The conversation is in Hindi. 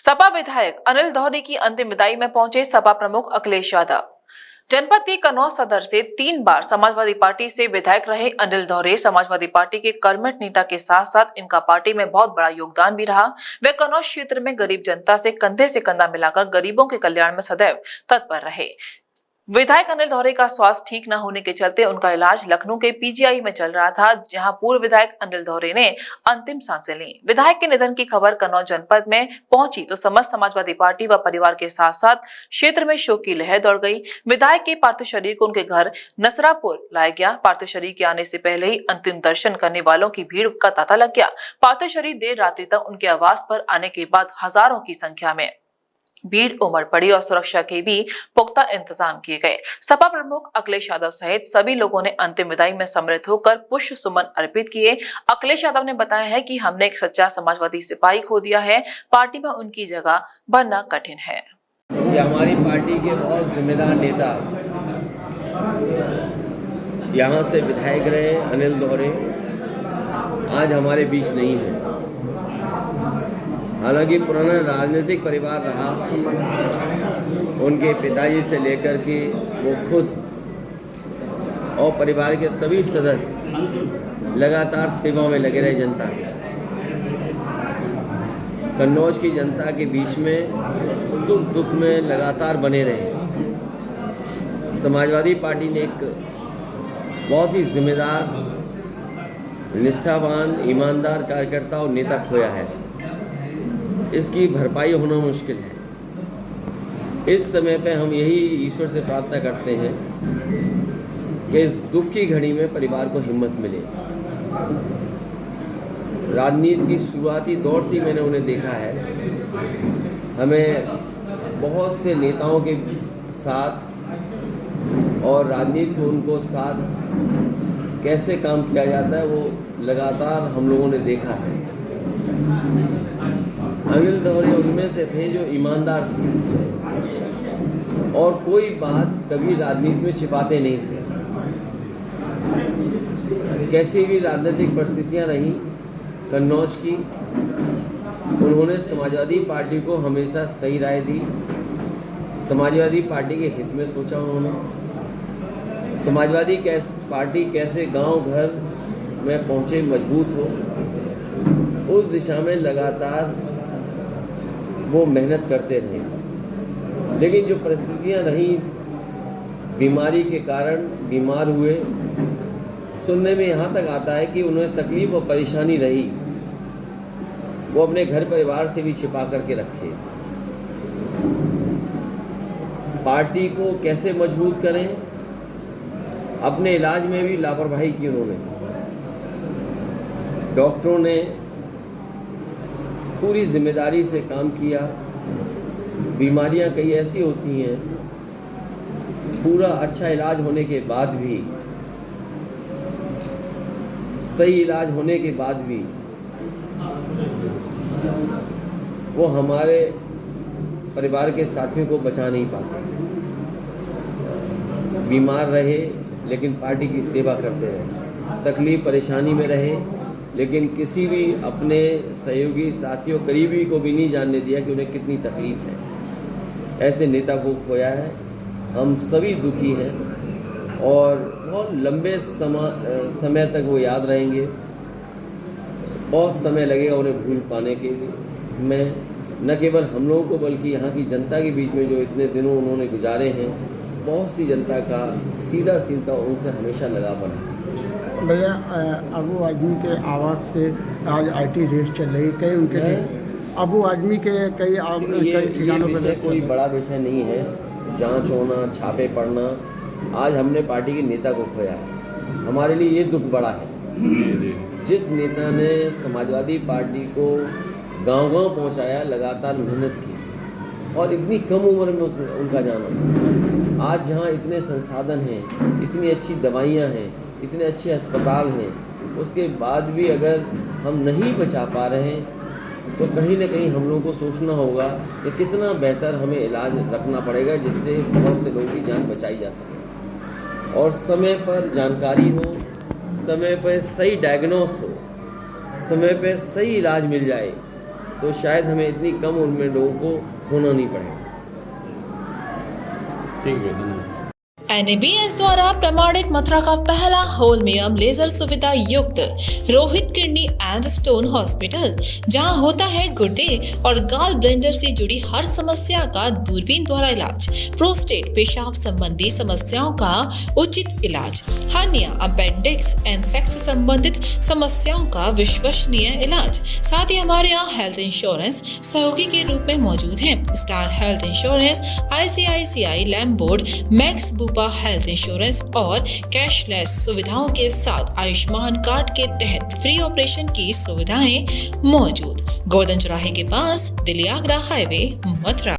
सपा विधायक अनिल दोहरी की अंतिम विदाई में पहुंचे सपा प्रमुख अखिलेश यादव। जनपद के कन्नौज सदर से 3 बार समाजवादी पार्टी से विधायक रहे अनिल दोहरे समाजवादी पार्टी के कर्मठ नेता के साथ साथ इनका पार्टी में बहुत बड़ा योगदान भी रहा। वे कन्नौज क्षेत्र में गरीब जनता से कंधा मिलाकर गरीबों के कल्याण में सदैव तत्पर रहे। विधायक अनिल दोहरे का स्वास्थ्य ठीक न होने के चलते उनका इलाज लखनऊ के पीजीआई में चल रहा था, जहां पूर्व विधायक अनिल दोहरे ने अंतिम सांसें ली। विधायक के निधन की खबर कन्नौज जनपद में पहुंची तो समस्त समाजवादी पार्टी व परिवार के साथ साथ क्षेत्र में शोक की लहर दौड़ गई। विधायक के पार्थिव शरीर को उनके घर नसरापुर लाया गया। पार्थिव शरीर के आने से पहले ही अंतिम दर्शन करने वालों की भीड़ का तांता लग गया। पार्थिव शरीर देर रात्रि तक उनके आवास पर आने के बाद हजारों की संख्या में भीड़ उमड़ पड़ी और सुरक्षा के भी पुख्ता इंतजाम किए गए। सपा प्रमुख अखिलेश यादव सहित सभी लोगों ने अंतिम विदाई में सम्मिलित होकर पुष्प सुमन अर्पित किए। अखिलेश यादव ने बताया है कि हमने एक सच्चा समाजवादी सिपाही खो दिया है, पार्टी में उनकी जगह बनना कठिन है। ये हमारी पार्टी के बहुत जिम्मेदार नेता यहाँ से विधायक रहे अनिल दोहरे आज हमारे बीच नहीं है। हालांकि पुराना राजनीतिक परिवार रहा, उनके पिताजी से लेकर के वो खुद और परिवार के सभी सदस्य लगातार सेवा में लगे रहे जनता के। कन्नौज की जनता के बीच में सुख दुख में लगातार बने रहे। समाजवादी पार्टी ने एक बहुत ही जिम्मेदार, निष्ठावान, ईमानदार कार्यकर्ता और नेता खोया है। इसकी भरपाई होना मुश्किल है। इस समय पे हम यही ईश्वर से प्रार्थना करते हैं कि इस दुख की घड़ी में परिवार को हिम्मत मिले। राजनीति की शुरुआती दौर से मैंने उन्हें देखा है। हमें बहुत से नेताओं के साथ और राजनीति में उनको साथ कैसे काम किया जाता है वो लगातार हम लोगों ने देखा है। अनिल दोहरे उनमें से थे जो ईमानदार थे और कोई बात कभी राजनीति में छिपाते नहीं थे। कैसी भी राजनीतिक परिस्थितियां रहीं कन्नौज की, उन्होंने समाजवादी पार्टी को हमेशा सही राय दी। समाजवादी पार्टी के हित में सोचा उन्होंने। समाजवादी पार्टी कैसे गांव घर में पहुंचे, मजबूत हो, उस दिशा में लगातार वो मेहनत करते रहे। लेकिन जो परिस्थितियां रहीं, बीमारी के कारण बीमार हुए, सुनने में यहाँ तक आता है कि उन्हें तकलीफ और परेशानी रही, वो अपने घर परिवार से भी छिपा करके रखे। पार्टी को कैसे मजबूत करें, अपने इलाज में भी लापरवाही की उन्होंने। डॉक्टरों ने पूरी जिम्मेदारी से काम किया। बीमारियां कई ऐसी होती हैं, पूरा अच्छा इलाज होने के बाद भी, सही इलाज होने के बाद भी वो हमारे परिवार के साथियों को बचा नहीं पाते। बीमार रहे लेकिन पार्टी की सेवा करते रहे, तकलीफ परेशानी में रहे लेकिन किसी भी अपने सहयोगी साथियों करीबी को भी नहीं जानने दिया कि उन्हें कितनी तकलीफ है। ऐसे नेता को खोया है। हम सभी दुखी हैं और बहुत लंबे समय तक वो याद रहेंगे। बहुत समय लगेगा उन्हें भूल पाने के लिए। मैं न केवल हम लोगों को बल्कि यहाँ की जनता के बीच में जो इतने दिनों उन्होंने गुजारे हैं, बहुत सी जनता का सीधा उनसे हमेशा लगाव है। भैया, अबू आजमी के आवास पे आज आईटी रेड चल रही, कई उनके अबू आजमी के कई ठिकानों पर। कोई बड़ा विषय नहीं है, जांच होना, छापे पड़ना। आज हमने पार्टी के नेता को खोया है। हमारे लिए ये दुख बड़ा है। जिस नेता ने समाजवादी पार्टी को गांव-गांव पहुंचाया, लगातार मेहनत की और इतनी कम उम्र में उनका जाना। आज जहां इतने संसाधन हैं, इतनी अच्छी दवाइयां हैं, इतने अच्छे अस्पताल हैं, उसके बाद भी अगर हम नहीं बचा पा रहे हैं तो कहीं ना कहीं हम लोगों को सोचना होगा कि कितना बेहतर हमें इलाज रखना पड़ेगा, जिससे बहुत से लोगों की जान बचाई जा सके और समय पर जानकारी हो, समय पर सही डायग्नोस हो, समय पर सही इलाज मिल जाए तो शायद हमें इतनी कम उम्र में लोगों को खोना नहीं पड़ेगा। ठीक है, धन्यवाद। NABS द्वारा प्रमाणित मथुरा का पहला होलमियम लेजर सुविधा युक्त Rohit kidney and stone hospital, जहां होता है गुर्दे और गाल ब्लेंडर से जुड़ी हर समस्या का दूरबीन द्वारा इलाज, प्रोस्टेट पेशाब संबंधी समस्याओं का उचित इलाज, हर्निया, अपेंडिक्स एंड सेक्स संबंधित समस्याओं का विश्वसनीय इलाज। साथ ही हमारे यहाँ हेल्थ इंश्योरेंस सहयोगी के रूप में मौजूद है। Star health insurance, ICICI Lombard, Max Bupa health insurance और कैशलेस सुविधाओं के साथ आयुष्मान कार्ड के तहत फ्री ऑपरेशन की सुविधाएं मौजूद। गोवर्धन चौराहे के पास दिल्ली आगरा हाईवे, मथुरा।